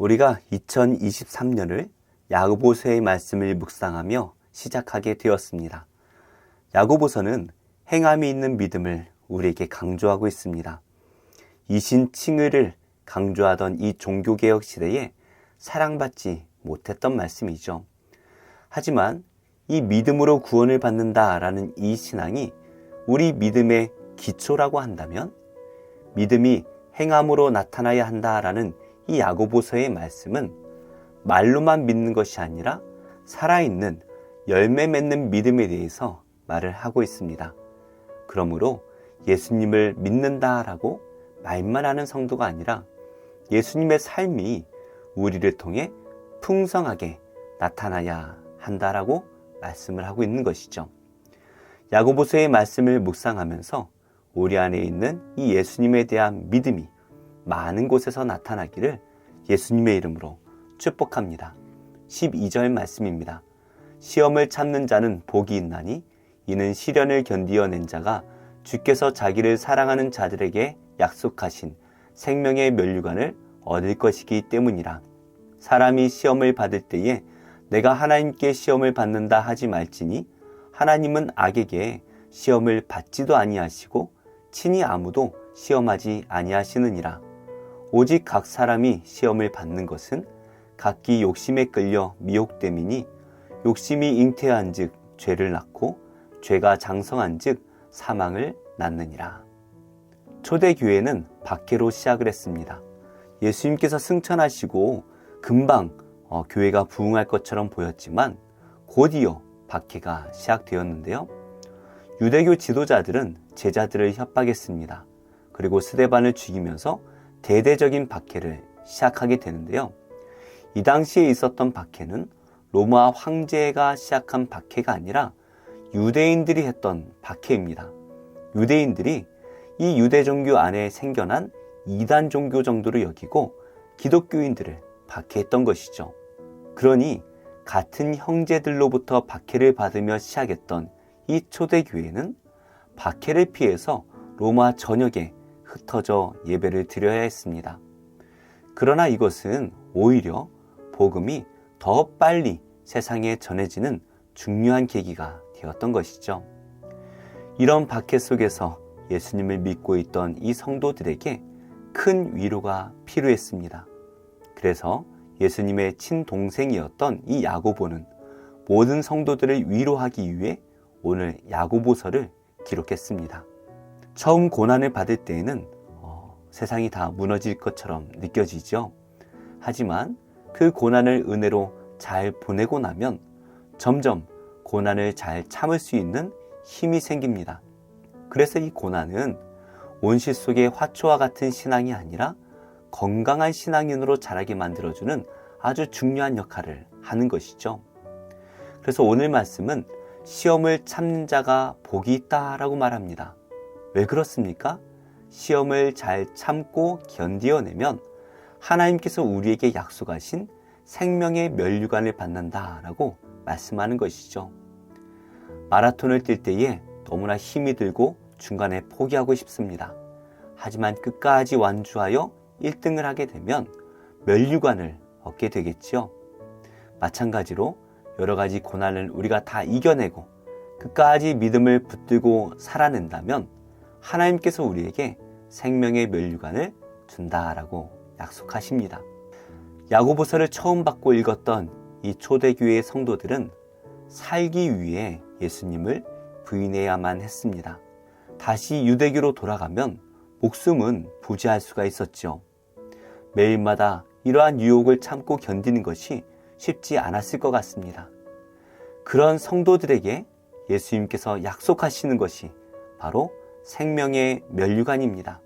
우리가 2023년을 야고보서의 말씀을 묵상하며 시작하게 되었습니다. 야고보서는 행함이 있는 믿음을 우리에게 강조하고 있습니다. 이신 칭의를 강조하던 이 종교개혁 시대에 사랑받지 못했던 말씀이죠. 하지만 이 믿음으로 구원을 받는다라는 이 신앙이 우리 믿음의 기초라고 한다면 믿음이 행함으로 나타나야 한다라는 이 야고보서의 말씀은 말로만 믿는 것이 아니라 살아있는 열매 맺는 믿음에 대해서 말을 하고 있습니다. 그러므로 예수님을 믿는다라고 말만 하는 성도가 아니라 예수님의 삶이 우리를 통해 풍성하게 나타나야 한다라고 말씀을 하고 있는 것이죠. 야고보서의 말씀을 묵상하면서 우리 안에 있는 이 예수님에 대한 믿음이 많은 곳에서 나타나기를 예수님의 이름으로 축복합니다. 12절 말씀입니다. 시험을 참는 자는 복이 있나니 이는 시련을 견디어낸 자가 주께서 자기를 사랑하는 자들에게 약속하신 생명의 면류관을 얻을 것이기 때문이라. 사람이 시험을 받을 때에 내가 하나님께 시험을 받는다 하지 말지니 하나님은 악에게 시험을 받지도 아니하시고 친히 아무도 시험하지 아니하시느니라. 오직 각 사람이 시험을 받는 것은 각기 욕심에 끌려 미혹됨이니 욕심이 잉태한 즉 죄를 낳고 죄가 장성한 즉 사망을 낳느니라. 초대교회는 박해로 시작을 했습니다. 예수님께서 승천하시고 금방 교회가 부흥할 것처럼 보였지만 곧이어 박해가 시작되었는데요. 유대교 지도자들은 제자들을 협박했습니다. 그리고 스데반을 죽이면서 대대적인 박해를 시작하게 되는데요. 이 당시에 있었던 박해는 로마 황제가 시작한 박해가 아니라 유대인들이 했던 박해입니다. 유대인들이 이 유대 종교 안에 생겨난 이단 종교 정도로 여기고 기독교인들을 박해했던 것이죠. 그러니 같은 형제들로부터 박해를 받으며 시작했던 이 초대교회는 박해를 피해서 로마 전역에 흩어져 예배를 드려야 했습니다. 그러나 이것은 오히려 복음이 더 빨리 세상에 전해지는 중요한 계기가 되었던 것이죠. 이런 박해 속에서 예수님을 믿고 있던 이 성도들에게 큰 위로가 필요했습니다. 그래서 예수님의 친동생이었던 이 야고보는 모든 성도들을 위로하기 위해 오늘 야고보서를 기록했습니다. 처음 고난을 받을 때에는 세상이 다 무너질 것처럼 느껴지죠. 하지만 그 고난을 은혜로 잘 보내고 나면 점점 고난을 잘 참을 수 있는 힘이 생깁니다. 그래서 이 고난은 온실 속의 화초와 같은 신앙이 아니라 건강한 신앙인으로 자라게 만들어주는 아주 중요한 역할을 하는 것이죠. 그래서 오늘 말씀은 시험을 참는 자가 복이 있다라고 말합니다. 왜 그렇습니까? 시험을 잘 참고 견디어내면 하나님께서 우리에게 약속하신 생명의 면류관을 받는다라고 말씀하는 것이죠. 마라톤을 뛸 때에 너무나 힘이 들고 중간에 포기하고 싶습니다. 하지만 끝까지 완주하여 1등을 하게 되면 면류관을 얻게 되겠지요. 마찬가지로 여러 가지 고난을 우리가 다 이겨내고 끝까지 믿음을 붙들고 살아낸다면 하나님께서 우리에게 생명의 면류관을 준다라고 약속하십니다. 야고보서를 처음 받고 읽었던 이 초대교회의 성도들은 살기 위해 예수님을 부인해야만 했습니다. 다시 유대교로 돌아가면 목숨은 부재할 수가 있었죠. 매일마다 이러한 유혹을 참고 견디는 것이 쉽지 않았을 것 같습니다. 그런 성도들에게 예수님께서 약속하시는 것이 바로 생명의 면류관입니다.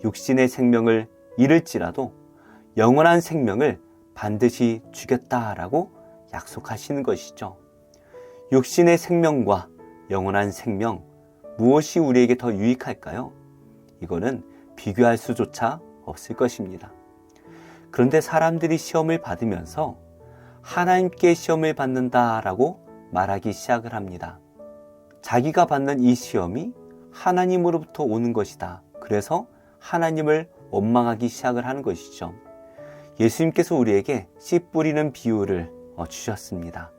육신의 생명을 잃을지라도 영원한 생명을 반드시 주겠다라고 약속하시는 것이죠. 육신의 생명과 영원한 생명, 무엇이 우리에게 더 유익할까요? 이거는 비교할 수조차 없을 것입니다. 그런데 사람들이 시험을 받으면서 하나님께 시험을 받는다라고 말하기 시작을 합니다. 자기가 받는 이 시험이 하나님으로부터 오는 것이다. 그래서 하나님을 원망하기 시작을 하는 것이죠. 예수님께서 우리에게 씨 뿌리는 비유를 주셨습니다.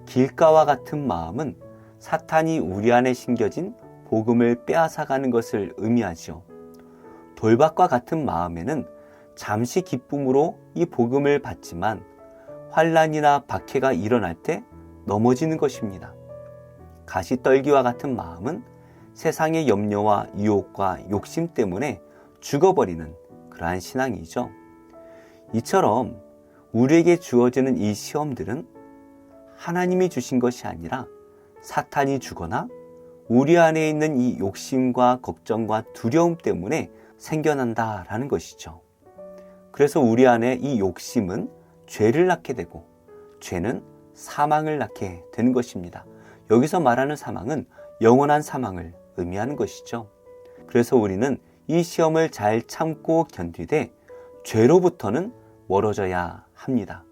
길가와 같은 마음은 사탄이 우리 안에 심겨진 복음을 빼앗아가는 것을 의미하지요. 돌밭과 같은 마음에는 잠시 기쁨으로 이 복음을 받지만 환난이나 박해가 일어날 때 넘어지는 것입니다. 가시떨기와 같은 마음은 세상의 염려와 유혹과 욕심 때문에 죽어버리는 그러한 신앙이죠. 이처럼 우리에게 주어지는 이 시험들은 하나님이 주신 것이 아니라 사탄이 주거나 우리 안에 있는 이 욕심과 걱정과 두려움 때문에 생겨난다라는 것이죠. 그래서 우리 안에 이 욕심은 죄를 낳게 되고 죄는 사망을 낳게 되는 것입니다. 여기서 말하는 사망은 영원한 사망을 의미하는 것이죠. 그래서 우리는 이 시험을 잘 참고 견디되 죄로부터는 멀어져야 합니다.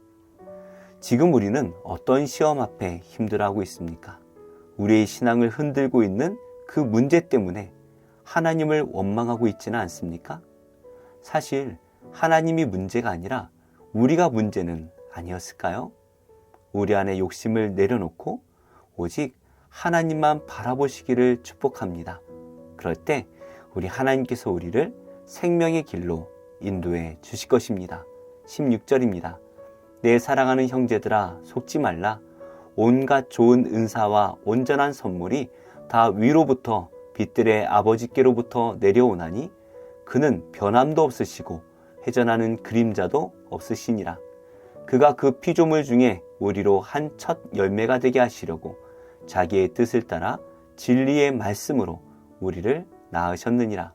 지금 우리는 어떤 시험 앞에 힘들어하고 있습니까? 우리의 신앙을 흔들고 있는 그 문제 때문에 하나님을 원망하고 있지는 않습니까? 사실 하나님이 문제가 아니라 우리가 문제는 아니었을까요? 우리 안에 욕심을 내려놓고 오직 하나님만 바라보시기를 축복합니다. 그럴 때 우리 하나님께서 우리를 생명의 길로 인도해 주실 것입니다. 16절입니다. 내 사랑하는 형제들아 속지 말라. 온갖 좋은 은사와 온전한 선물이 다 위로부터 빛들의 아버지께로부터 내려오나니 그는 변함도 없으시고 회전하는 그림자도 없으시니라. 그가 그 피조물 중에 우리로 한 첫 열매가 되게 하시려고 자기의 뜻을 따라 진리의 말씀으로 우리를 낳으셨느니라.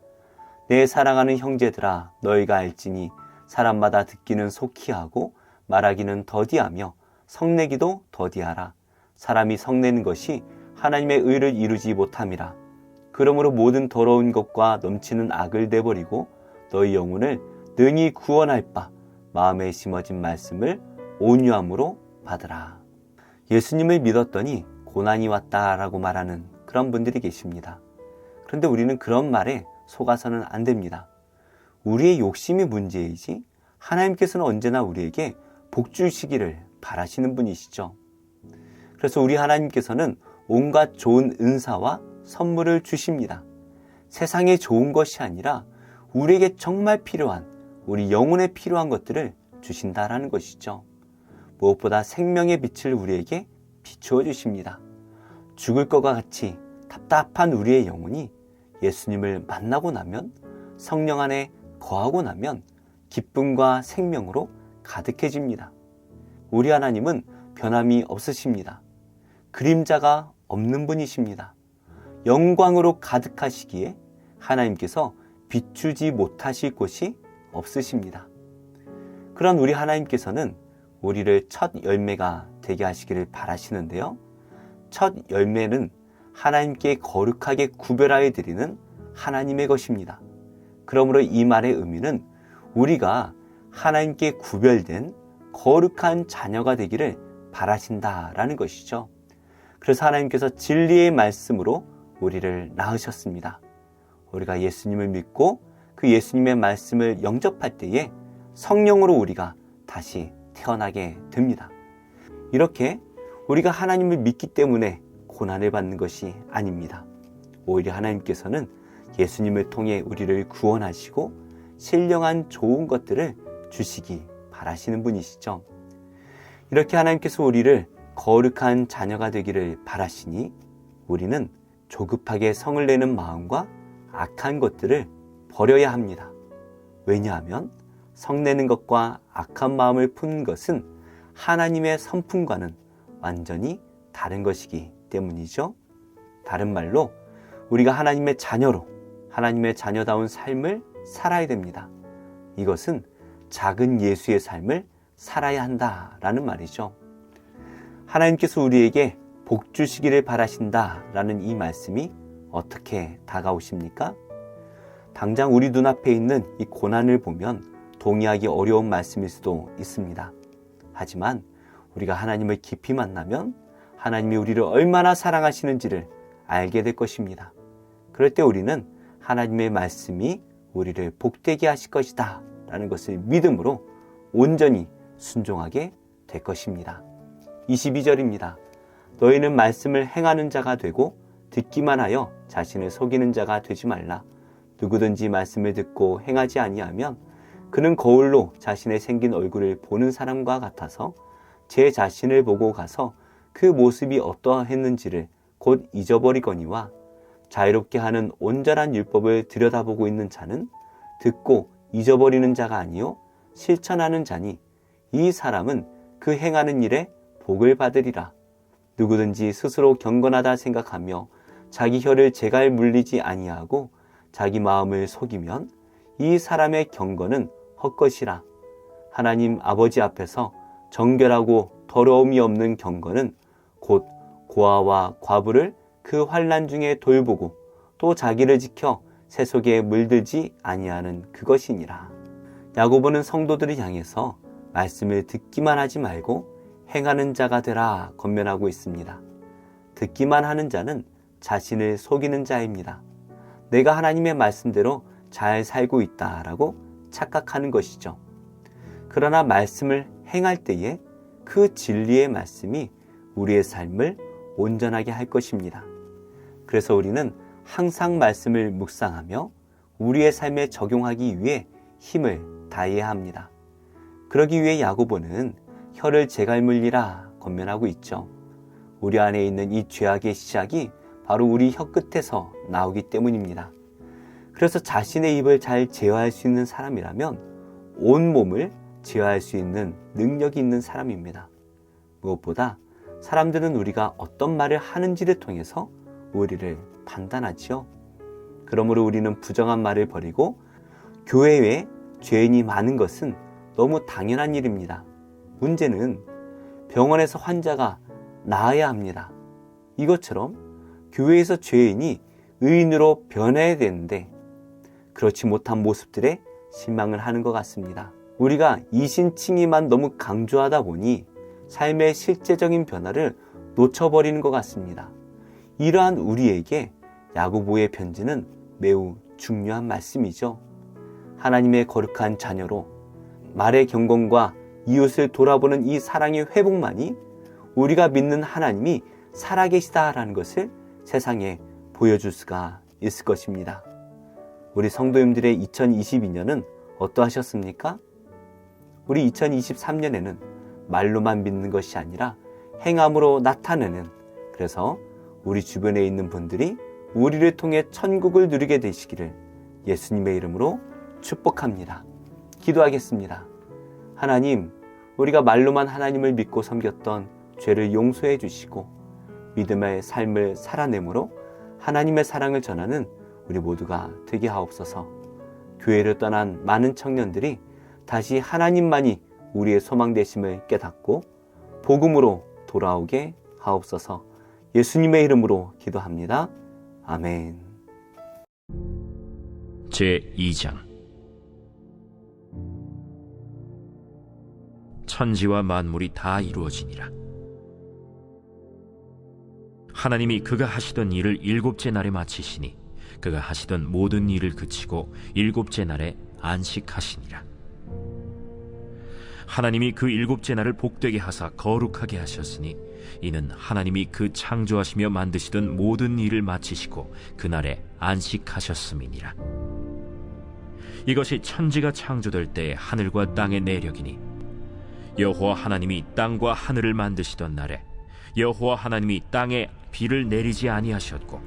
내 사랑하는 형제들아 너희가 알지니 사람마다 듣기는 속히 하고 말하기는 더디하며 성내기도 더디하라. 사람이 성내는 것이 하나님의 의를 이루지 못함이라. 그러므로 모든 더러운 것과 넘치는 악을 내버리고 너희 영혼을 능히 구원할 바 마음에 심어진 말씀을 온유함으로 받으라. 예수님을 믿었더니 고난이 왔다라고 말하는 그런 분들이 계십니다. 그런데 우리는 그런 말에 속아서는 안 됩니다. 우리의 욕심이 문제이지 하나님께서는 언제나 우리에게 복 주시기를 바라시는 분이시죠. 그래서 우리 하나님께서는 온갖 좋은 은사와 선물을 주십니다. 세상에 좋은 것이 아니라 우리에게 정말 필요한, 우리 영혼에 필요한 것들을 주신다라는 것이죠. 무엇보다 생명의 빛을 우리에게 비추어 주십니다. 죽을 것과 같이 답답한 우리의 영혼이 예수님을 만나고 나면, 성령 안에 거하고 나면 기쁨과 생명으로 가득해집니다. 우리 하나님은 변함이 없으십니다. 그림자가 없는 분이십니다. 영광으로 가득하시기에 하나님께서 비추지 못하실 곳이 없으십니다. 그런 우리 하나님께서는 우리를 첫 열매가 되게 하시기를 바라시는데요. 첫 열매는 하나님께 거룩하게 구별하여 드리는 하나님의 것입니다. 그러므로 이 말의 의미는 우리가 하나님께 구별된 거룩한 자녀가 되기를 바라신다라는 것이죠. 그래서 하나님께서 진리의 말씀으로 우리를 낳으셨습니다. 우리가 예수님을 믿고 그 예수님의 말씀을 영접할 때에 성령으로 우리가 다시 태어나게 됩니다. 이렇게 우리가 하나님을 믿기 때문에 고난을 받는 것이 아닙니다. 오히려 하나님께서는 예수님을 통해 우리를 구원하시고 신령한 좋은 것들을 주시기 바라시는 분이시죠. 이렇게 하나님께서 우리를 거룩한 자녀가 되기를 바라시니 우리는 조급하게 성을 내는 마음과 악한 것들을 버려야 합니다. 왜냐하면 성내는 것과 악한 마음을 푸는 것은 하나님의 성품과는 완전히 다른 것이기 때문이죠. 다른 말로 우리가 하나님의 자녀로 하나님의 자녀다운 삶을 살아야 됩니다. 이것은 작은 예수의 삶을 살아야 한다라는 말이죠. 하나님께서 우리에게 복 주시기를 바라신다라는 이 말씀이 어떻게 다가오십니까? 당장 우리 눈앞에 있는 이 고난을 보면 동의하기 어려운 말씀일 수도 있습니다. 하지만 우리가 하나님을 깊이 만나면 하나님이 우리를 얼마나 사랑하시는지를 알게 될 것입니다. 그럴 때 우리는 하나님의 말씀이 우리를 복되게 하실 것이다 라는 것을 믿음으로 온전히 순종하게 될 것입니다. 22절입니다. 너희는 말씀을 행하는 자가 되고 듣기만 하여 자신을 속이는 자가 되지 말라. 누구든지 말씀을 듣고 행하지 아니하면 그는 거울로 자신의 생긴 얼굴을 보는 사람과 같아서 제 자신을 보고 가서 그 모습이 어떠했는지를 곧 잊어버리거니와 자유롭게 하는 온전한 율법을 들여다보고 있는 자는 듣고 잊어버리는 자가 아니요 실천하는 자니 이 사람은 그 행하는 일에 복을 받으리라. 누구든지 스스로 경건하다 생각하며 자기 혀를 제갈 물리지 아니하고 자기 마음을 속이면 이 사람의 경건은 헛것이라. 하나님 아버지 앞에서 정결하고 더러움이 없는 경건은 곧 고아와 과부를 그 환난 중에 돌보고 또 자기를 지켜 새 속에 물들지 아니하는 그것이니라. 야고보는 성도들을 향해서 말씀을 듣기만 하지 말고 행하는 자가 되라 권면하고 있습니다. 듣기만 하는 자는 자신을 속이는 자입니다. 내가 하나님의 말씀대로 잘 살고 있다라고 착각하는 것이죠. 그러나 말씀을 행할 때에 그 진리의 말씀이 우리의 삶을 온전하게 할 것입니다. 그래서 우리는 항상 말씀을 묵상하며 우리의 삶에 적용하기 위해 힘을 다해야 합니다. 그러기 위해 야고보는 혀를 제갈물리라 권면하고 있죠. 우리 안에 있는 이 죄악의 시작이 바로 우리 혀 끝에서 나오기 때문입니다. 그래서 자신의 입을 잘 제어할 수 있는 사람이라면 온 몸을 제어할 수 있는 능력이 있는 사람입니다. 무엇보다 사람들은 우리가 어떤 말을 하는지를 통해서 우리를 판단하지요. 그러므로 우리는 부정한 말을 버리고 교회에 죄인이 많은 것은 너무 당연한 일입니다. 문제는 병원에서 환자가 나아야 합니다. 이것처럼 교회에서 죄인이 의인으로 변해야 되는데 그렇지 못한 모습들에 실망을 하는 것 같습니다. 우리가 이신칭의만 너무 강조하다 보니 삶의 실제적인 변화를 놓쳐버리는 것 같습니다. 이러한 우리에게 야고보의 편지는 매우 중요한 말씀이죠. 하나님의 거룩한 자녀로 말의 경건과 이웃을 돌아보는 이 사랑의 회복만이 우리가 믿는 하나님이 살아계시다라는 것을 세상에 보여줄 수가 있을 것입니다. 우리 성도님들의 2022년은 어떠하셨습니까? 우리 2023년에는 말로만 믿는 것이 아니라 행함으로 나타내는, 그래서 우리 주변에 있는 분들이 우리를 통해 천국을 누리게 되시기를 예수님의 이름으로 축복합니다. 기도하겠습니다. 하나님, 우리가 말로만 하나님을 믿고 섬겼던 죄를 용서해 주시고 믿음의 삶을 살아내므로 하나님의 사랑을 전하는 우리 모두가 되게 하옵소서. 교회를 떠난 많은 청년들이 다시 하나님만이 우리의 소망 되심을 깨닫고 복음으로 돌아오게 하옵소서. 예수님의 이름으로 기도합니다. 아멘. 제2장. 천지와 만물이 다 이루어지니라. 하나님이 그가 하시던 일을 일곱째 날에 마치시니 그가 하시던 모든 일을 그치고 일곱째 날에 안식하시니라. 하나님이 그 일곱째 날을 복되게 하사 거룩하게 하셨으니 이는 하나님이 그 창조하시며 만드시던 모든 일을 마치시고 그날에 안식하셨음이니라. 이것이 천지가 창조될 때에 하늘과 땅의 내력이니 여호와 하나님이 땅과 하늘을 만드시던 날에 여호와 하나님이 땅에 비를 내리지 아니하셨고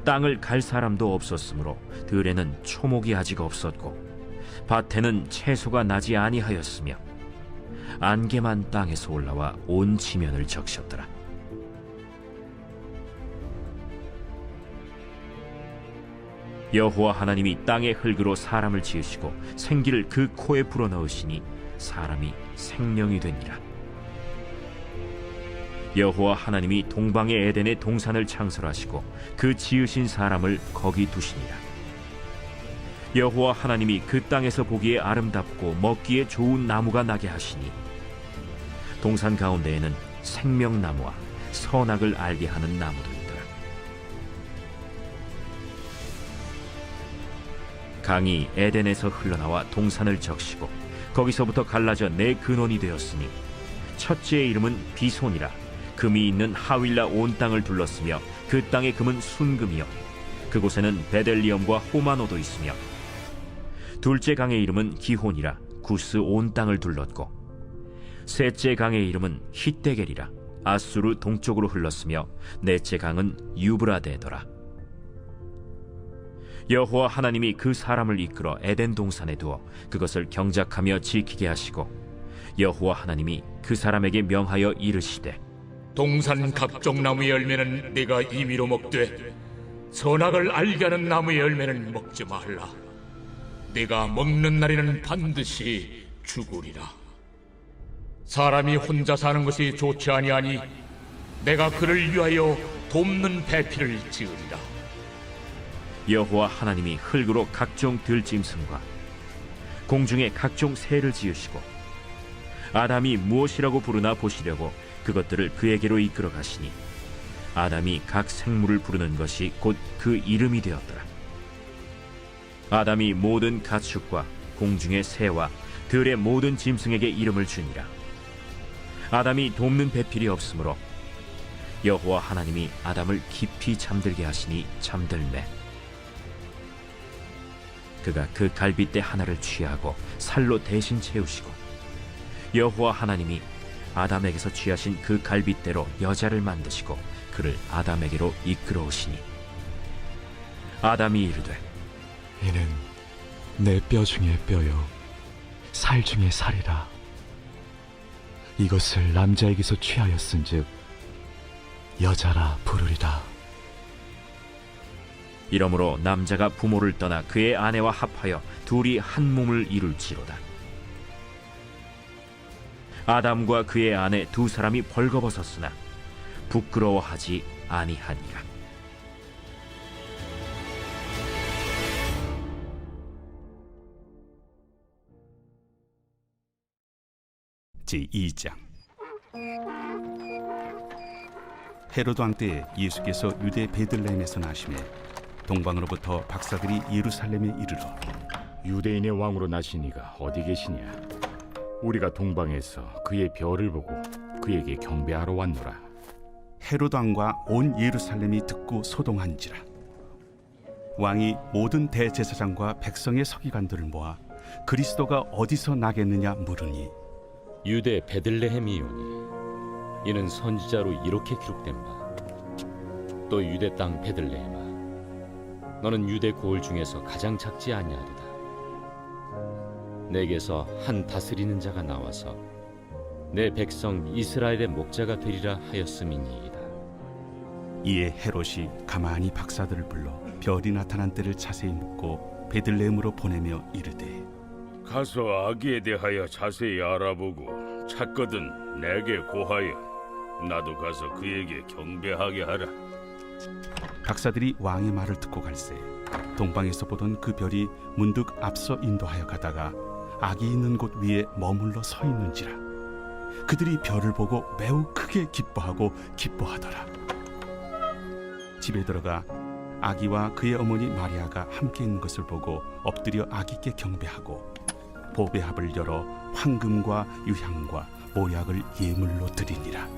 땅을 갈 사람도 없었으므로 들에는 초목이 아직 없었고 밭에는 채소가 나지 아니하였으며 안개만 땅에서 올라와 온 지면을 적셨더라. 여호와 하나님이 땅의 흙으로 사람을 지으시고 생기를 그 코에 불어넣으시니 사람이 생명이 되니라. 여호와 하나님이 동방의 에덴의 동산을 창설하시고 그 지으신 사람을 거기 두시니라. 여호와 하나님이 그 땅에서 보기에 아름답고 먹기에 좋은 나무가 나게 하시니 동산 가운데에는 생명나무와 선악을 알게 하는 나무들이더라. 강이 에덴에서 흘러나와 동산을 적시고 거기서부터 갈라져 네 근원이 되었으니 첫째의 이름은 비손이라. 금이 있는 하윌라 온 땅을 둘렀으며 그 땅의 금은 순금이요 그곳에는 베델리엄과 호마노도 있으며, 둘째 강의 이름은 기혼이라. 구스 온 땅을 둘렀고, 셋째 강의 이름은 히데겔이라. 아수르 동쪽으로 흘렀으며 넷째 강은 유브라데더라. 여호와 하나님이 그 사람을 이끌어 에덴 동산에 두어 그것을 경작하며 지키게 하시고, 여호와 하나님이 그 사람에게 명하여 이르시되, 동산 각종 나무의 열매는 네가 임의로 먹되 선악을 알게 하는 나무의 열매는 먹지 말라. 네가 먹는 날에는 반드시 죽으리라. 사람이 혼자 사는 것이 좋지 아니하니 내가 그를 위하여 돕는 배필을 지으리라. 여호와 하나님이 흙으로 각종 들짐승과 공중에 각종 새를 지으시고, 아담이 무엇이라고 부르나 보시려고 그것들을 그에게로 이끌어 가시니, 아담이 각 생물을 부르는 것이 곧 그 이름이 되었더라. 아담이 모든 가축과 공중의 새와 들의 모든 짐승에게 이름을 주니라. 아담이 돕는 배필이 없으므로 여호와 하나님이 아담을 깊이 잠들게 하시니 잠들매, 그가 그 갈빗대 하나를 취하고 살로 대신 채우시고, 여호와 하나님이 아담에게서 취하신 그 갈빗대로 여자를 만드시고 그를 아담에게로 이끌어오시니, 아담이 이르되, 이는 내 뼈 중에 뼈요 살 중에 살이라. 이것을 남자에게서 취하였은즉 여자라 부르리라. 이러므로 남자가 부모를 떠나 그의 아내와 합하여 둘이 한 몸을 이룰지로다. 아담과 그의 아내 두 사람이 벌거벗었으나 부끄러워하지 아니하니라. 제2장. 헤로드 왕 때에 예수께서 유대 베들레헴에서 나시매 동방으로부터 박사들이 예루살렘에 이르러 유대인의 왕으로 나신 이가 어디 계시냐? 우리가 동방에서 그의 별을 보고 그에게 경배하러 왔노라. 헤로드 왕과 온 예루살렘이 듣고 소동한지라. 왕이 모든 대제사장과 백성의 서기관들을 모아 그리스도가 어디서 나겠느냐 물으니, 유대 베들레헴이오니 이는 선지자로 이렇게 기록된 바, 또 유대 땅 베들레헴아, 너는 유대 고을 중에서 가장 작지 아니하리다. 내게서 한 다스리는 자가 나와서 내 백성 이스라엘의 목자가 되리라 하였음이니이다. 이에 헤롯이 가만히 박사들을 불러 별이 나타난 때를 자세히 묻고 베들레헴으로 보내며 이르되, 가서 아기에 대하여 자세히 알아보고 찾거든 내게 고하여 나도 가서 그에게 경배하게 하라. 박사들이 왕의 말을 듣고 갈새 동방에서 보던 그 별이 문득 앞서 인도하여 가다가 아기 있는 곳 위에 머물러 서 있는지라. 그들이 별을 보고 매우 크게 기뻐하더라. 집에 들어가 아기와 그의 어머니 마리아가 함께 있는 것을 보고 엎드려 아기께 경배하고 보배합을 열어 황금과 유향과 모약을 예물로 드리니라.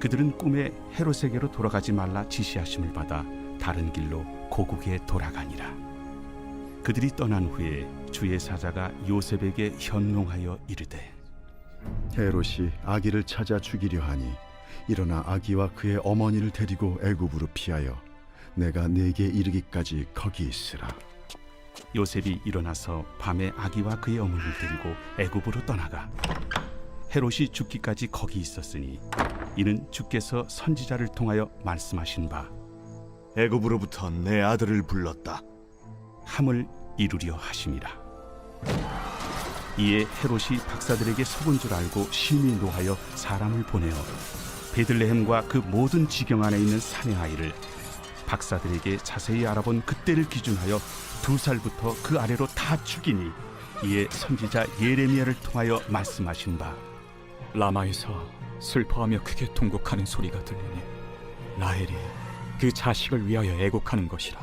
그들은 꿈에 헤롯에게로 돌아가지 말라 지시하심을 받아 다른 길로 고국에 돌아가니라. 그들이 떠난 후에 주의 사자가 요셉에게 현몽하여 이르되, 헤롯이 아기를 찾아 죽이려 하니 일어나 아기와 그의 어머니를 데리고 애굽으로 피하여 내가 네게 이르기까지 거기 있으라. 요셉이 일어나서 밤에 아기와 그의 어머니를 데리고 애굽으로 떠나가 헤롯이 죽기까지 거기 있었으니, 이는 주께서 선지자를 통하여 말씀하신 바 애굽으로부터 내 아들을 불렀다 함을 이루려 하심이라. 이에 헤롯이 박사들에게 속은 줄 알고 심히 노하여 사람을 보내어 베들레헴과 그 모든 지경 안에 있는 사내 아이를 박사들에게 자세히 알아본 그때를 기준하여 2살부터 그 아래로 다 죽이니, 이에 선지자 예레미야를 통하여 말씀하신 바 라마에서 슬퍼하며 크게 통곡하는 소리가 들리니 라헬이 그 자식을 위하여 애곡하는 것이라.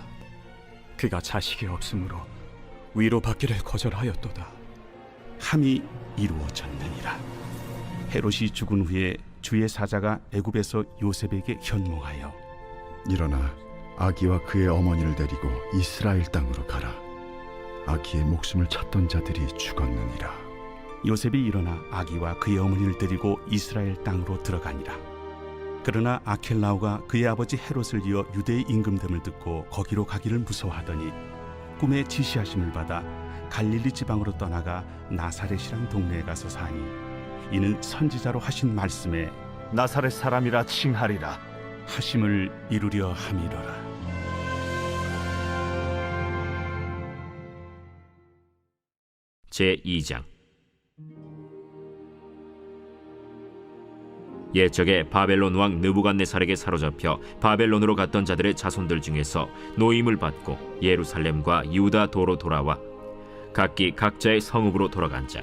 그가 자식이 없으므로 위로받기를 거절하였도다. 함이 이루어졌느니라. 헤롯이 죽은 후에 주의 사자가 애굽에서 요셉에게 현몽하여 일어나 아기와 그의 어머니를 데리고 이스라엘 땅으로 가라. 아기의 목숨을 찾던 자들이 죽었느니라. 요셉이 일어나 아기와 그의 어머니를 데리고 이스라엘 땅으로 들어가니라. 그러나 아켈라오가 그의 아버지 헤롯을 이어 유대의 임금됨을 듣고 거기로 가기를 무서워하더니 꿈에 지시하심을 받아 갈릴리 지방으로 떠나가 나사렛이란 동네에 가서 사니 이는 선지자로 하신 말씀에 나사렛 사람이라 칭하리라. 하심을 이루려 함이로라. 제2장. 옛적에 바벨론 왕 느부갓네살에게 사로잡혀 바벨론으로 갔던 자들의 자손들 중에서 노임을 받고 예루살렘과 유다 도로 돌아와 각기 각자의 성읍으로 돌아간 자,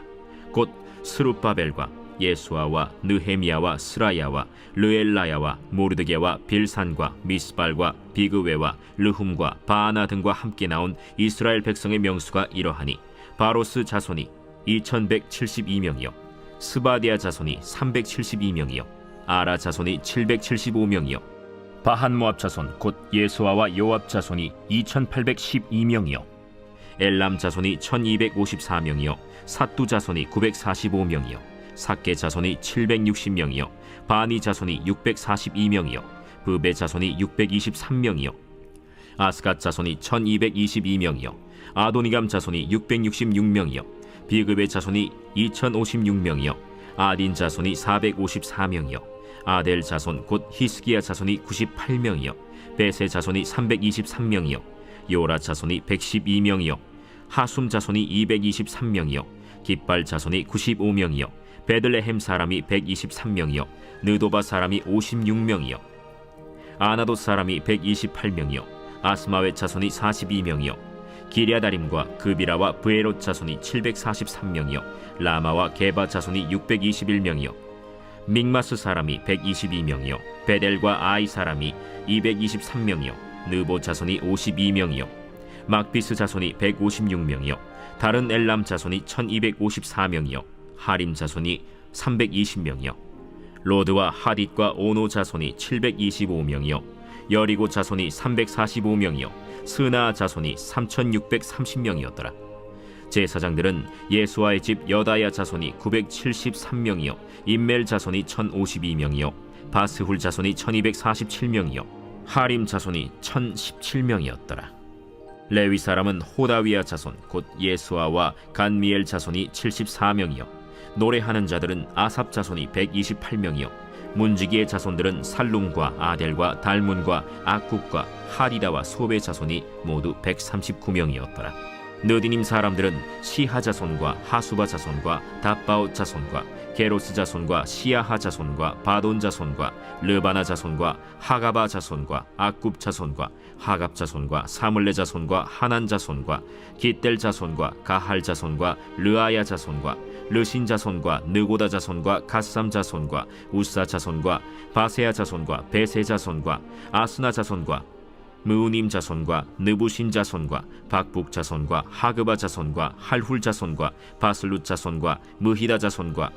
곧 스룹바벨과 예수아와 느헤미야와 스라야와 르엘라야와 모르드게와 빌산과 미스발과 비그웨와 르훔과 바아나 등과 함께 나온 이스라엘 백성의 명수가 이러하니 바로스 자손이 2172명이요 스바디아 자손이 372명이요 아라 자손이 775명이요 바한모압 자손 곧 예수아와 요압 자손이 2812명이요 엘람 자손이 1254명이요 삿두 자손이 945명이요 삭게 자손이 760명이요 바니 자손이 642명이요 브베 자손이 623명이요 아스갓 자손이 1222명이요 아도니감 자손이 666명이요 비그베 자손이 2056명이요 아딘 자손이 454명이요 아델 자손 곧 히스기야 자손이 98명이요 베세 자손이 323명이요 요라 자손이 112명이요 하숨 자손이 223명이요 깃발 자손이 95명이요 베들레헴 사람이 123명이요 느도바 사람이 56명이요 아나도 사람이 128명이요 아스마웨 자손이 42명이요 기랴다림과 그비라와 브에롯 자손이 743명이요 라마와 게바 자손이 621명이요 믹마스 사람이 122명이요 베델과 아이 사람이 223명이요 느보 자손이 52명이요 막비스 자손이 156명이요 다른 엘람 자손이 1254명이요 하림 자손이 320명이요 로드와 하딧과 오노 자손이 725명이요 여리고 자손이 345명이요 스나 자손이 3630명이었더라. 제사장들은 예수아의 집 여다야 자손이 973명이요 임멜 자손이 1052명이요 바스훌 자손이 1247명이요 하림 자손이 1017명이었더라. 레위 사람은 호다위야 자손 곧 예수아와 간미엘 자손이 74명이요 노래하는 자들은 아삽 자손이 128명이요 문지기의 자손들은 살룸과 아델과 달문과 악국과 하리다와 소베 자손이 모두 139명이었더라. 느디님 사람들은 시하 자손과 하수바 자손과 답바옷 자손과 게로스 자손과 시야하 자손과 바돈 자손과 르바나 자손과 하가바 자손과 악굽 자손과 하갑 자손과 사물레 자손과 하난 자손과 깃델 자손과 가할 자손과 르아야 자손과 르신 자손과 느고다 자손과 갓삼 자손과 우사 자손과 바세야 자손과 베세 자손과 아스나 자손과 무우님 자손과 느부신 자손과 박북 자손과 하그바 자손과 할훌 자손과 바슬룻 자손과 무히다 자손과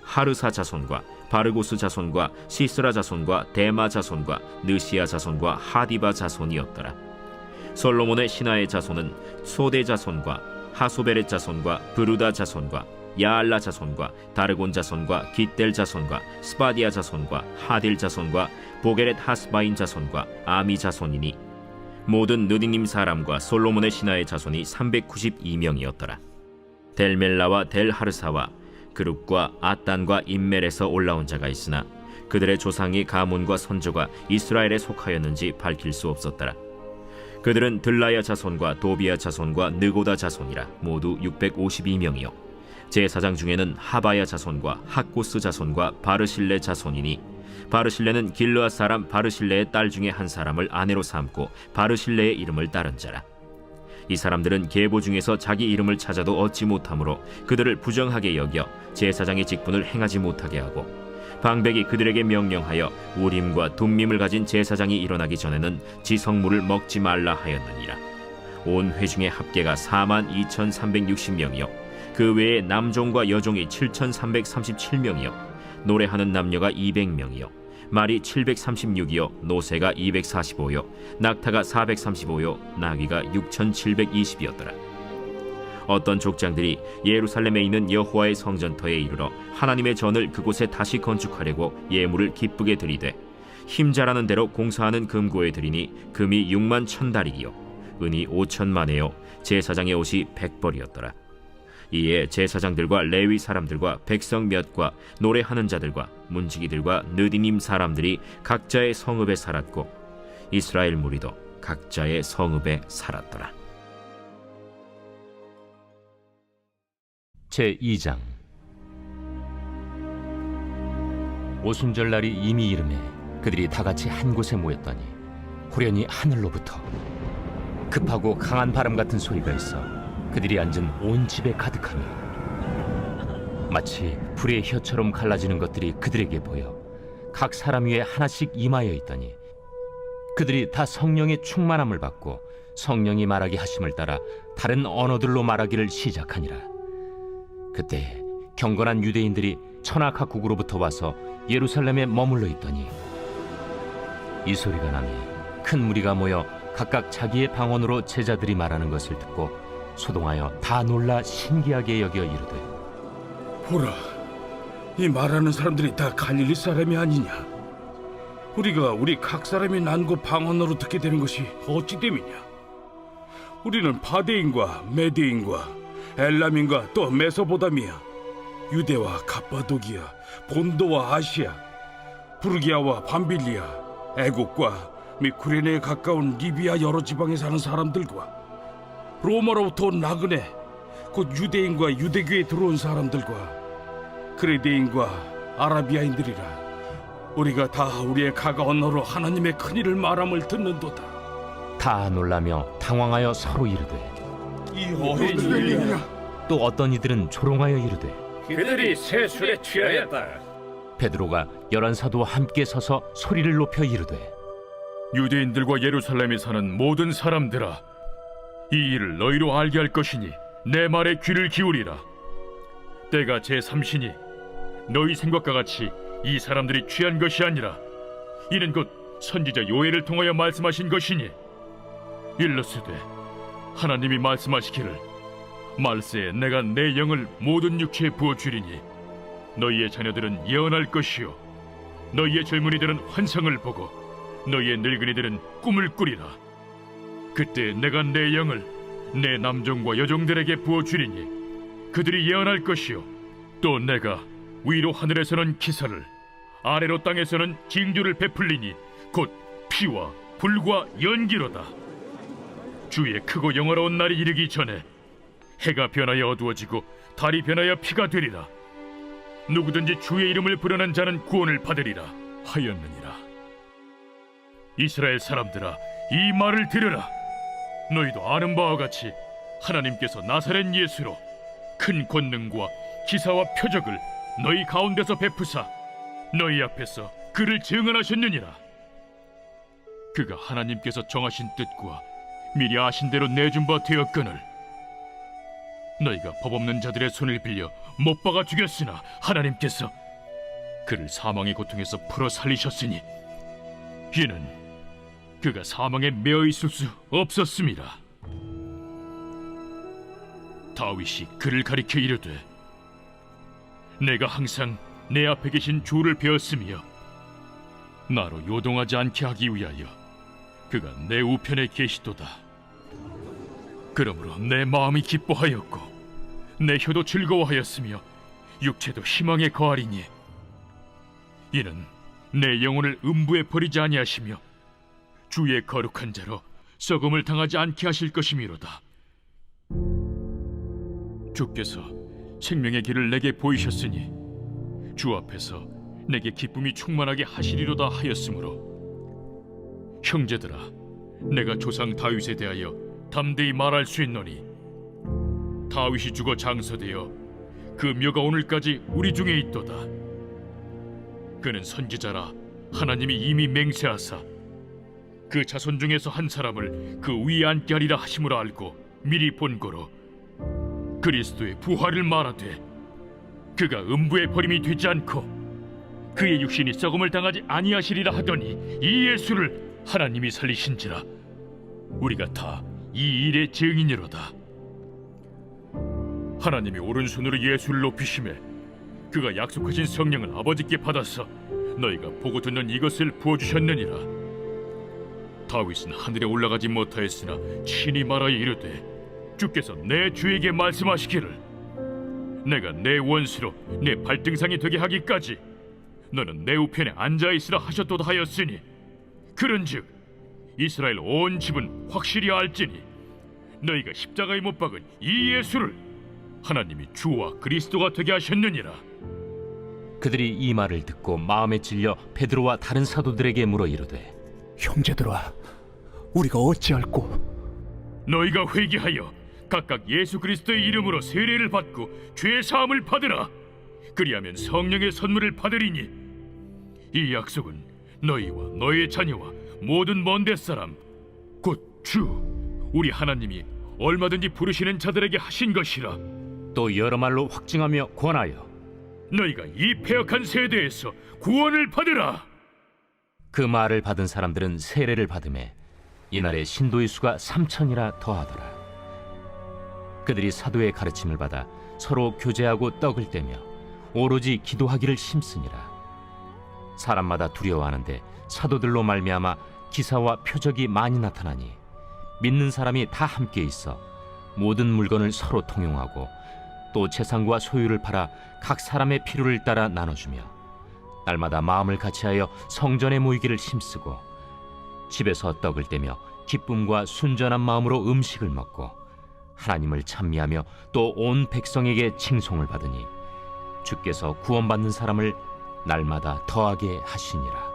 하르사 자손과 바르고스 자손과 시스라 자손과 데마 자손과 느시아 자손과 하디바 자손이었더라. 솔로몬의 신하의 자손은 소대 자손과 하소베렛 자손과 브루다 자손과 야알라 자손과 다르곤 자손과 깃델 자손과 스바디아 자손과 하딜 자손과 보게렛 하스바인 자손과 아미 자손이니 모든 느디님 사람과 솔로몬의 신하의 자손이 392명이었더라. 델멜라와 델하르사와 그룹과 아단과 임멜에서 올라온 자가 있으나 그들의 조상이 가문과 선조가 이스라엘에 속하였는지 밝힐 수 없었더라. 그들은 들라야 자손과 도비야 자손과 느고다 자손이라 모두 652명이요 제사장 중에는 하바야 자손과 학고스 자손과 바르실레 자손이니 바르실레는 길르앗 사람 바르실레의 딸 중에 한 사람을 아내로 삼고 바르실레의 이름을 따른 자라. 이 사람들은 계보 중에서 자기 이름을 찾아도 얻지 못하므로 그들을 부정하게 여겨 제사장의 직분을 행하지 못하게 하고 방백이 그들에게 명령하여 우림과 둠밈을 가진 제사장이 일어나기 전에는 지성물을 먹지 말라 하였느니라. 온 회중의 합계가 42,360명이요 그 외에 남종과 여종이 7,337명이요 노래하는 남녀가 200명이요 말이 736이요 노새가 245요 낙타가 435요 나귀가 6,720이었더라. 어떤 족장들이 예루살렘에 있는 여호와의 성전터에 이르러 하나님의 전을 그곳에 다시 건축하려고 예물을 기쁘게 드리되 힘자라는 대로 공사하는 금고에 드리니 금이 6만 1,000다리기요 은이 5,000만에요 제사장의 옷이 100벌이었더라. 이에 제사장들과 레위 사람들과 백성 몇과 노래하는 자들과 문지기들과 느디님 사람들이 각자의 성읍에 살았고 이스라엘 무리도 각자의 성읍에 살았더라. 제2장. 오순절날이 이미 이름에 그들이 다 같이 한 곳에 모였더니 후련히 하늘로부터 급하고 강한 바람 같은 소리가 있어 그들이 앉은 온 집에 가득하며 마치 불의 혀처럼 갈라지는 것들이 그들에게 보여 각 사람 위에 하나씩 임하여 있더니 그들이 다 성령의 충만함을 받고 성령이 말하게 하심을 따라 다른 언어들로 말하기를 시작하니라. 그때 경건한 유대인들이 천하 각국으로부터 와서 예루살렘에 머물러 있더니 이 소리가 나니 큰 무리가 모여 각각 자기의 방언으로 제자들이 말하는 것을 듣고 소동하여 다 놀라 신기하게 여겨 이르되 보라, 이 말하는 사람들이 다 갈릴리 사람이 아니냐? 우리가 우리 각 사람이 난 곳 방언으로 듣게 되는 것이 어찌 됨이냐? 우리는 바데인과 메데인과 엘람인과 또 메소보다미아, 유대와 갑바도기아, 본도와 아시아, 부르기아와 밤빌리아, 애국과 및 구레네에 가까운 리비아 여러 지방에 사는 사람들과 로마로부터 온 나그네, 곧 유대인과 유대교에 들어온 사람들과 그레데인과 아라비아인들이라. 우리가 다 우리의 각 언어로 하나님의 큰일을 말함을 듣는도다. 다 놀라며 당황하여 서로 이르되 이 어린 일이냐? 또 어떤 이들은 조롱하여 이르되 그들이 새 술에 취하였다. 베드로가 11 사도와 함께 서서 소리를 높여 이르되 유대인들과 예루살렘에 사는 모든 사람들아, 이 일을 너희로 알게 할 것이니 내 말에 귀를 기울이라. 때가 제3시니 너희 생각과 같이 이 사람들이 취한 것이 아니라 이는 곧 선지자 요엘을 통하여 말씀하신 것이니 일러스되 하나님이 말씀하시기를 말세에 내가 내 영을 모든 육체에 부어주리니 너희의 자녀들은 예언할 것이요 너희의 젊은이들은 환상을 보고 너희의 늙은이들은 꿈을 꾸리라. 그때 내가 내 영을 내 남종과 여종들에게 부어주리니 그들이 예언할 것이요 또 내가 위로 하늘에서는 기사를 아래로 땅에서는 징조를 베풀리니 곧 피와 불과 연기로다. 주의 크고 영화로운 날이 이르기 전에 해가 변하여 어두워지고 달이 변하여 피가 되리라. 누구든지 주의 이름을 부르는 자는 구원을 받으리라 하였느니라. 이스라엘 사람들아, 이 말을 들으라. 너희도 아는 바와 같이 하나님께서 나사렛 예수로 큰 권능과 기사와 표적을 너희 가운데서 베푸사 너희 앞에서 그를 증언하셨느니라. 그가 하나님께서 정하신 뜻과 미리 아신 대로 내준 바 되었거늘 너희가 법 없는 자들의 손을 빌려 못 박아 죽였으나 하나님께서 그를 사망의 고통에서 풀어 살리셨으니 이는 그가 사망에 매어 있을 수 없었음이라. 다윗이 그를 가리켜 이르되 내가 항상 내 앞에 계신 주를 배웠으며 나로 요동하지 않게 하기 위하여 그가 내 우편에 계시도다. 그러므로 내 마음이 기뻐하였고 내 혀도 즐거워하였으며 육체도 희망에 거하리니 이는 내 영혼을 음부에 버리지 아니하시며 주의 거룩한 자로 썩음을 당하지 않게 하실 것이미로다. 주께서 생명의 길을 내게 보이셨으니 주 앞에서 내게 기쁨이 충만하게 하시리로다 하였으므로 형제들아, 내가 조상 다윗에 대하여 담대히 말할 수 있노니 다윗이 죽어 장서되어 그 묘가 오늘까지 우리 중에 있도다. 그는 선지자라 하나님이 이미 맹세하사 그 자손 중에서 한 사람을 그 위에 앉게 하리라 하심으로 알고 미리 본고로 그리스도의 부활을 말하되 그가 음부의 버림이 되지 않고 그의 육신이 썩음을 당하지 아니하시리라 하더니 이 예수를 하나님이 살리신지라. 우리가 다 이 일의 증인이로다. 하나님이 오른손으로 예수를 높이심에 그가 약속하신 성령을 아버지께 받아서 너희가 보고 듣는 이것을 부어주셨느니라. 다윗은 하늘에 올라가지 못하였으나 친히 말하여 이르되 주께서 내 주에게 말씀하시기를 내가 내 원수로 내 발등상이 되게 하기까지 너는 내 우편에 앉아있으라 하셨도다 하였으니, 그런즉 이스라엘 온 집은 확실히 알지니 너희가 십자가에 못 박은 이 예수를 하나님이 주와 그리스도가 되게 하셨느니라. 그들이 이 말을 듣고 마음에 찔려 베드로와 다른 사도들에게 물어 이르되 형제들아, 우리가 어찌할꼬? 너희가 회개하여 각각 예수 그리스도의 이름으로 세례를 받고 죄 사함을 받으라. 그리하면 성령의 선물을 받으리니 이 약속은 너희와 너희의 자녀와 모든 먼 데 사람 곧 주 우리 하나님이 얼마든지 부르시는 자들에게 하신 것이라. 또 여러 말로 확증하며 권하여 너희가 이 패역한 세대에서 구원을 받으라. 그 말을 받은 사람들은 세례를 받음에 이날에 신도의 수가 3,000이라 더하더라. 그들이 사도의 가르침을 받아 서로 교제하고 떡을 떼며 오로지 기도하기를 힘쓰니라. 사람마다 두려워하는데 사도들로 말미암아 기사와 표적이 많이 나타나니 믿는 사람이 다 함께 있어 모든 물건을 서로 통용하고 또 재산과 소유를 팔아 각 사람의 필요를 따라 나눠주며 날마다 마음을 같이하여 성전에 모이기를 힘쓰고 집에서 떡을 떼며 기쁨과 순전한 마음으로 음식을 먹고 하나님을 찬미하며 또 온 백성에게 칭송을 받으니 주께서 구원받는 사람을 날마다 더하게 하시니라.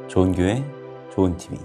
좋은 교회, 좋은 TV.